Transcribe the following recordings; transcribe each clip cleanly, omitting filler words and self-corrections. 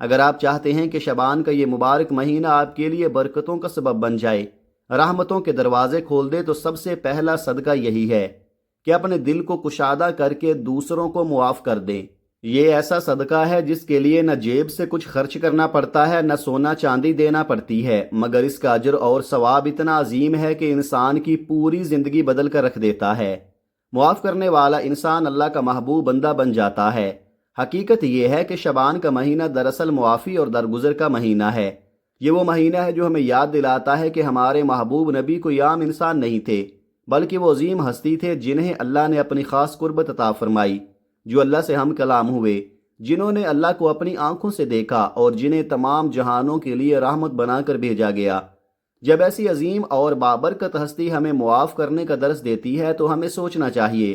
اگر آپ چاہتے ہیں کہ شعبان کا یہ مبارک مہینہ آپ کے لیے برکتوں کا سبب بن جائے، رحمتوں کے دروازے کھول دے، تو سب سے پہلا صدقہ یہی ہے کہ اپنے دل کو کشادہ کر کے دوسروں کو معاف کر دیں۔ یہ ایسا صدقہ ہے جس کے لیے نہ جیب سے کچھ خرچ کرنا پڑتا ہے، نہ سونا چاندی دینا پڑتی ہے، مگر اس کا اجر اور ثواب اتنا عظیم ہے کہ انسان کی پوری زندگی بدل کر رکھ دیتا ہے۔ معاف کرنے والا انسان اللہ کا محبوب بندہ بن جاتا ہے۔ حقیقت یہ ہے کہ شعبان کا مہینہ دراصل معافی اور درگزر کا مہینہ ہے۔ یہ وہ مہینہ ہے جو ہمیں یاد دلاتا ہے کہ ہمارے محبوب نبی کوئی عام انسان نہیں تھے، بلکہ وہ عظیم ہستی تھے جنہیں اللہ نے اپنی خاص قربت عطا فرمائی، جو اللہ سے ہم کلام ہوئے، جنہوں نے اللہ کو اپنی آنکھوں سے دیکھا اور جنہیں تمام جہانوں کے لیے رحمت بنا کر بھیجا گیا۔ جب ایسی عظیم اور بابرکت ہستی ہمیں معاف کرنے کا درس دیتی ہے تو ہمیں سوچنا چاہیے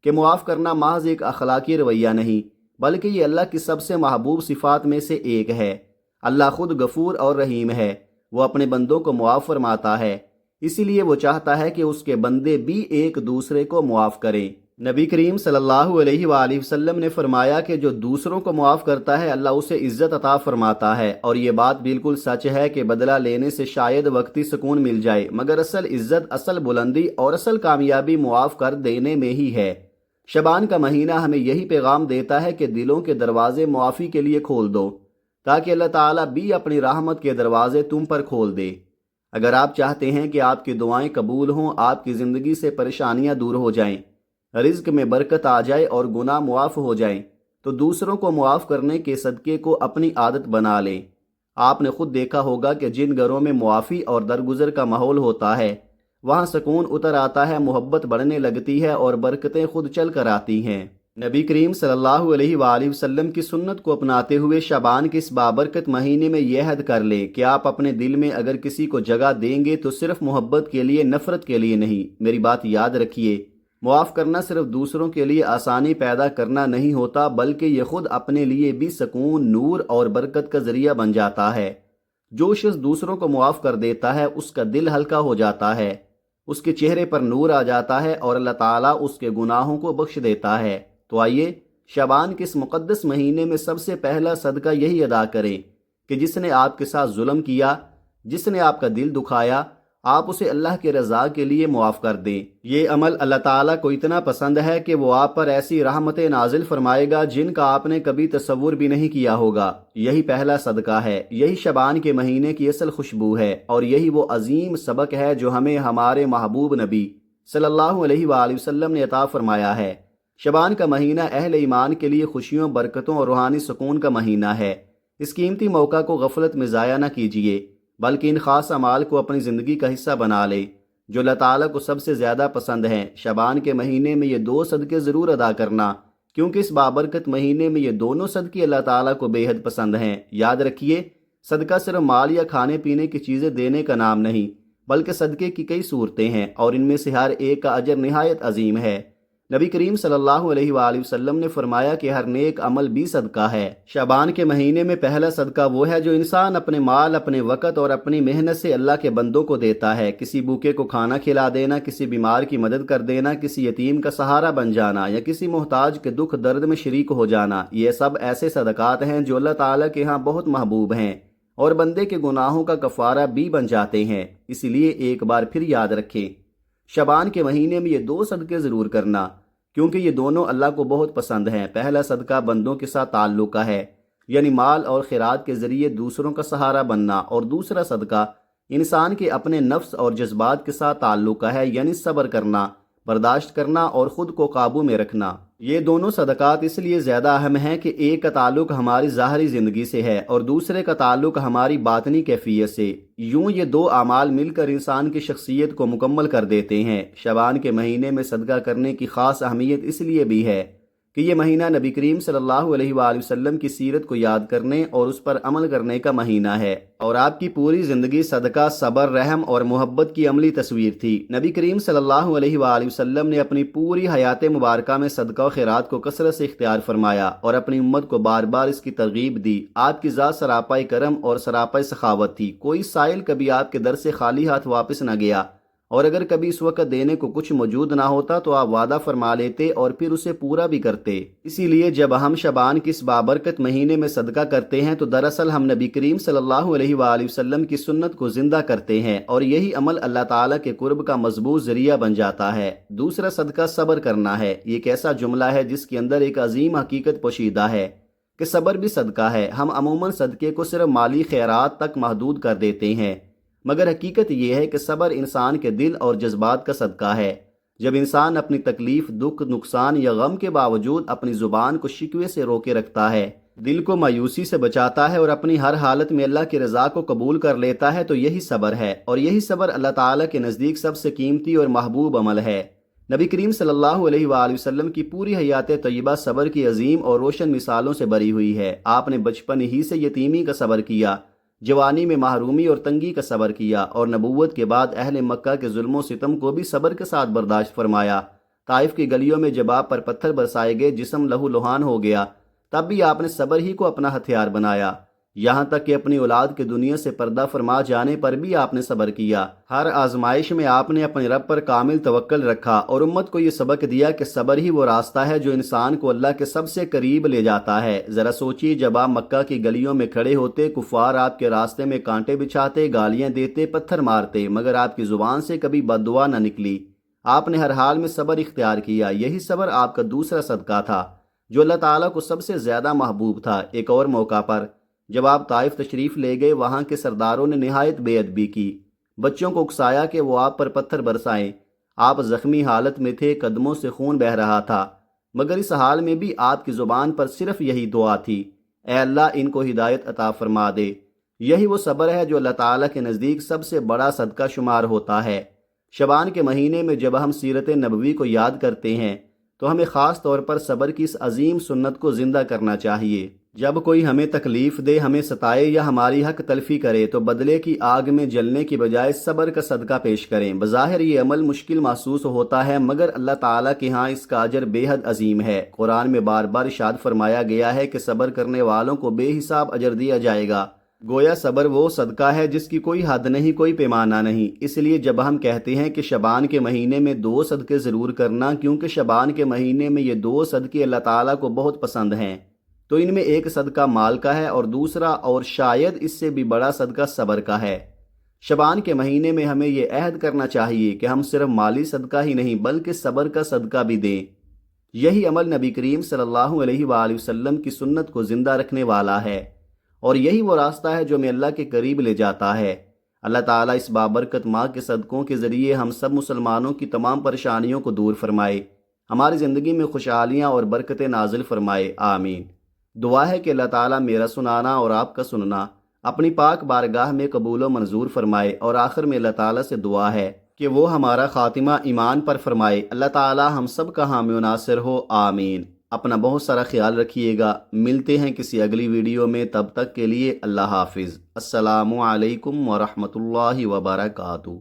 کہ معاف کرنا محض ایک اخلاقی رویہ نہیں، بلکہ یہ اللہ کی سب سے محبوب صفات میں سے ایک ہے۔ اللہ خود غفور اور رحیم ہے، وہ اپنے بندوں کو معاف فرماتا ہے، اسی لیے وہ چاہتا ہے کہ اس کے بندے بھی ایک دوسرے کو معاف کریں۔ نبی کریم صلی اللہ علیہ وآلہ وسلم نے فرمایا کہ جو دوسروں کو معاف کرتا ہے اللہ اسے عزت عطا فرماتا ہے، اور یہ بات بالکل سچ ہے کہ بدلہ لینے سے شاید وقتی سکون مل جائے، مگر اصل عزت، اصل بلندی اور اصل کامیابی معاف کر دینے میں ہی ہے۔ شعبان کا مہینہ ہمیں یہی پیغام دیتا ہے کہ دلوں کے دروازے معافی کے لیے کھول دو، تاکہ اللہ تعالیٰ بھی اپنی رحمت کے دروازے تم پر کھول دے۔ اگر آپ چاہتے ہیں کہ آپ کی دعائیں قبول ہوں، آپ کی زندگی سے پریشانیاں دور ہو جائیں، رزق میں برکت آ جائے اور گناہ معاف ہو جائیں، تو دوسروں کو معاف کرنے کے صدقے کو اپنی عادت بنا لیں۔ آپ نے خود دیکھا ہوگا کہ جن گھروں میں معافی اور درگزر کا ماحول ہوتا ہے وہاں سکون اتر آتا ہے، محبت بڑھنے لگتی ہے اور برکتیں خود چل کر آتی ہیں۔ نبی کریم صلی اللہ علیہ وآلہ وسلم کی سنت کو اپناتے ہوئے شعبان کے اس بابرکت مہینے میں یہ عہد کر لیں کہ آپ اپنے دل میں اگر کسی کو جگہ دیں گے تو صرف محبت کے لیے، نفرت کے لیے نہیں۔ میری بات یاد رکھیے، معاف کرنا صرف دوسروں کے لیے آسانی پیدا کرنا نہیں ہوتا، بلکہ یہ خود اپنے لیے بھی سکون، نور اور برکت کا ذریعہ بن جاتا ہے۔ جو شخص دوسروں کو معاف کر دیتا ہے اس کا دل ہلکا ہو جاتا ہے، اس کے چہرے پر نور آ جاتا ہے اور اللہ تعالیٰ اس کے گناہوں کو بخش دیتا ہے۔ تو آئیے شعبان کے اس مقدس مہینے میں سب سے پہلا صدقہ یہی ادا کریں کہ جس نے آپ کے ساتھ ظلم کیا، جس نے آپ کا دل دکھایا، آپ اسے اللہ کے رضا کے لیے معاف کر دیں۔ یہ عمل اللہ تعالیٰ کو اتنا پسند ہے کہ وہ آپ پر ایسی رحمتیں نازل فرمائے گا جن کا آپ نے کبھی تصور بھی نہیں کیا ہوگا۔ یہی پہلا صدقہ ہے، یہی شعبان کے مہینے کی اصل خوشبو ہے، اور یہی وہ عظیم سبق ہے جو ہمیں ہمارے محبوب نبی صلی اللہ علیہ وآلہ وسلم نے عطا فرمایا ہے۔ شعبان کا مہینہ اہل ایمان کے لیے خوشیوں، برکتوں اور روحانی سکون کا مہینہ ہے۔ اس قیمتی موقع کو غفلت میں ضائع نہ کیجیے، بلکہ ان خاص اعمال کو اپنی زندگی کا حصہ بنا لیں جو اللہ تعالیٰ کو سب سے زیادہ پسند ہیں۔ شعبان کے مہینے میں یہ 2 صدقے ضرور ادا کرنا، کیونکہ اس بابرکت مہینے میں یہ دونوں صدقے اللہ تعالیٰ کو بے حد پسند ہیں۔ یاد رکھیے، صدقہ صرف مال یا کھانے پینے کی چیزیں دینے کا نام نہیں، بلکہ صدقے کی کئی صورتیں ہیں، اور ان میں سے ہر ایک کا اجر نہایت عظیم ہے۔ نبی کریم صلی اللہ علیہ وآلہ وسلم نے فرمایا کہ ہر نیک عمل بھی صدقہ ہے۔ شعبان کے مہینے میں پہلا صدقہ وہ ہے جو انسان اپنے مال، اپنے وقت اور اپنی محنت سے اللہ کے بندوں کو دیتا ہے۔ کسی بھوکے کو کھانا کھلا دینا، کسی بیمار کی مدد کر دینا، کسی یتیم کا سہارا بن جانا، یا کسی محتاج کے دکھ درد میں شریک ہو جانا، یہ سب ایسے صدقات ہیں جو اللہ تعالیٰ کے ہاں بہت محبوب ہیں اور بندے کے گناہوں کا کفارہ بھی بن جاتے ہیں۔ اسی لیے ایک بار پھر یاد رکھیں، شعبان کے مہینے میں یہ 2 صدقے ضرور کرنا، کیونکہ یہ دونوں اللہ کو بہت پسند ہیں۔ پہلا صدقہ بندوں کے ساتھ تعلق کا ہے، یعنی مال اور خیرات کے ذریعے دوسروں کا سہارا بننا، اور دوسرا صدقہ انسان کے اپنے نفس اور جذبات کے ساتھ تعلق کا ہے، یعنی صبر کرنا، برداشت کرنا اور خود کو قابو میں رکھنا۔ یہ دونوں صدقات اس لیے زیادہ اہم ہیں کہ ایک کا تعلق ہماری ظاہری زندگی سے ہے اور دوسرے کا تعلق ہماری باطنی کیفیت سے۔ یوں یہ 2 اعمال مل کر انسان کی شخصیت کو مکمل کر دیتے ہیں۔ شعبان کے مہینے میں صدقہ کرنے کی خاص اہمیت اس لیے بھی ہے کہ یہ مہینہ نبی کریم صلی اللہ علیہ وآلہ وسلم کی سیرت کو یاد کرنے اور اس پر عمل کرنے کا مہینہ ہے، اور آپ کی پوری زندگی صدقہ، صبر، رحم اور محبت کی عملی تصویر تھی۔ نبی کریم صلی اللہ علیہ وآلہ وسلم نے اپنی پوری حیات مبارکہ میں صدقہ و خیرات کو کثرت سے اختیار فرمایا اور اپنی امت کو بار بار اس کی ترغیب دی۔ آپ کی ذات سراپائی کرم اور سراپائی سخاوت تھی، کوئی سائل کبھی آپ کے در سے خالی ہاتھ واپس نہ گیا، اور اگر کبھی اس وقت دینے کو کچھ موجود نہ ہوتا تو آپ وعدہ فرما لیتے اور پھر اسے پورا بھی کرتے۔ اسی لیے جب ہم شعبان کے اس بابرکت مہینے میں صدقہ کرتے ہیں تو دراصل ہم نبی کریم صلی اللہ علیہ وآلہ وسلم کی سنت کو زندہ کرتے ہیں، اور یہی عمل اللہ تعالیٰ کے قرب کا مضبوط ذریعہ بن جاتا ہے۔ دوسرا صدقہ صبر کرنا ہے۔ یہ ایک ایسا جملہ ہے جس کے اندر ایک عظیم حقیقت پوشیدہ ہے کہ صبر بھی صدقہ ہے۔ ہم عموماً صدقے کو صرف مالی خیرات تک محدود کر دیتے ہیں، مگر حقیقت یہ ہے کہ صبر انسان کے دل اور جذبات کا صدقہ ہے۔ جب انسان اپنی تکلیف، دکھ، نقصان یا غم کے باوجود اپنی زبان کو شکوے سے روکے رکھتا ہے، دل کو مایوسی سے بچاتا ہے اور اپنی ہر حالت میں اللہ کی رضا کو قبول کر لیتا ہے تو یہی صبر ہے، اور یہی صبر اللہ تعالیٰ کے نزدیک سب سے قیمتی اور محبوب عمل ہے۔ نبی کریم صلی اللہ علیہ وآلہ وسلم کی پوری حیات طیبہ صبر کی عظیم اور روشن مثالوں سے بری ہوئی ہے۔ آپ نے بچپن ہی سے یتیمی کا صبر کیا، جوانی میں محرومی اور تنگی کا صبر کیا، اور نبوت کے بعد اہل مکہ کے ظلم و ستم کو بھی صبر کے ساتھ برداشت فرمایا۔ طائف کی گلیوں میں جب آپ پر پتھر برسائے گئے، جسم لہو لہان ہو گیا، تب بھی آپ نے صبر ہی کو اپنا ہتھیار بنایا۔ یہاں تک کہ اپنی اولاد کے دنیا سے پردہ فرما جانے پر بھی آپ نے صبر کیا۔ ہر آزمائش میں آپ نے اپنے رب پر کامل توکل رکھا اور امت کو یہ سبق دیا کہ صبر ہی وہ راستہ ہے جو انسان کو اللہ کے سب سے قریب لے جاتا ہے۔ ذرا سوچیے، جب آپ مکہ کی گلیوں میں کھڑے ہوتے، کفار آپ کے راستے میں کانٹے بچھاتے، گالیاں دیتے، پتھر مارتے، مگر آپ کی زبان سے کبھی بد دعا نہ نکلی۔ آپ نے ہر حال میں صبر اختیار کیا۔ یہی صبر آپ کا دوسرا صدقہ تھا جو اللہ تعالیٰ کو سب سے زیادہ محبوب تھا۔ ایک اور موقع پر جب آپ طائف تشریف لے گئے، وہاں کے سرداروں نے نہایت بے ادبی کی، بچوں کو اکسایا کہ وہ آپ پر پتھر برسائیں۔ آپ زخمی حالت میں تھے، قدموں سے خون بہہ رہا تھا، مگر اس حال میں بھی آپ کی زبان پر صرف یہی دعا تھی، اے اللہ ان کو ہدایت عطا فرما دے۔ یہی وہ صبر ہے جو اللہ تعالیٰ کے نزدیک سب سے بڑا صدقہ شمار ہوتا ہے۔ شعبان کے مہینے میں جب ہم سیرت نبوی کو یاد کرتے ہیں تو ہمیں خاص طور پر صبر کی اس عظیم سنت کو زندہ کرنا چاہیے۔ جب کوئی ہمیں تکلیف دے، ہمیں ستائے یا ہماری حق تلفی کرے تو بدلے کی آگ میں جلنے کی بجائے صبر کا صدقہ پیش کریں۔ بظاہر یہ عمل مشکل محسوس ہوتا ہے، مگر اللہ تعالیٰ کے ہاں اس کا اجر بے حد عظیم ہے۔ قرآن میں بار بار ارشاد فرمایا گیا ہے کہ صبر کرنے والوں کو بے حساب اجر دیا جائے گا۔ گویا صبر وہ صدقہ ہے جس کی کوئی حد نہیں، کوئی پیمانہ نہیں۔ اس لیے جب ہم کہتے ہیں کہ شعبان کے مہینے میں 2 صدقے ضرور کرنا، کیونکہ شعبان کے مہینے میں یہ 2 صدقے اللہ تعالیٰ کو بہت پسند ہیں، تو ان میں ایک صدقہ مال کا ہے اور دوسرا اور شاید اس سے بھی بڑا صدقہ صبر کا ہے۔ شعبان کے مہینے میں ہمیں یہ عہد کرنا چاہیے کہ ہم صرف مالی صدقہ ہی نہیں بلکہ صبر کا صدقہ بھی دیں۔ یہی عمل نبی کریم صلی اللہ علیہ وآلہ وسلم کی سنت کو زندہ رکھنے والا ہے، اور یہی وہ راستہ ہے جو ہمیں اللہ کے قریب لے جاتا ہے۔ اللہ تعالیٰ اس بابرکت ماہ کے صدقوں کے ذریعے ہم سب مسلمانوں کی تمام پریشانیوں کو دور فرمائے، ہماری زندگی میں خوشحالیاں اور برکتیں نازل فرمائے، آمین۔ دعا ہے کہ اللہ تعالیٰ میرا سنانا اور آپ کا سننا اپنی پاک بارگاہ میں قبول و منظور فرمائے، اور آخر میں اللہ تعالیٰ سے دعا ہے کہ وہ ہمارا خاتمہ ایمان پر فرمائے۔ اللہ تعالیٰ ہم سب کا حامی و ناصر ہو، آمین۔ اپنا بہت سارا خیال رکھیے گا، ملتے ہیں کسی اگلی ویڈیو میں، تب تک کے لیے اللہ حافظ۔ السلام علیکم ورحمۃ اللہ وبرکاتہ۔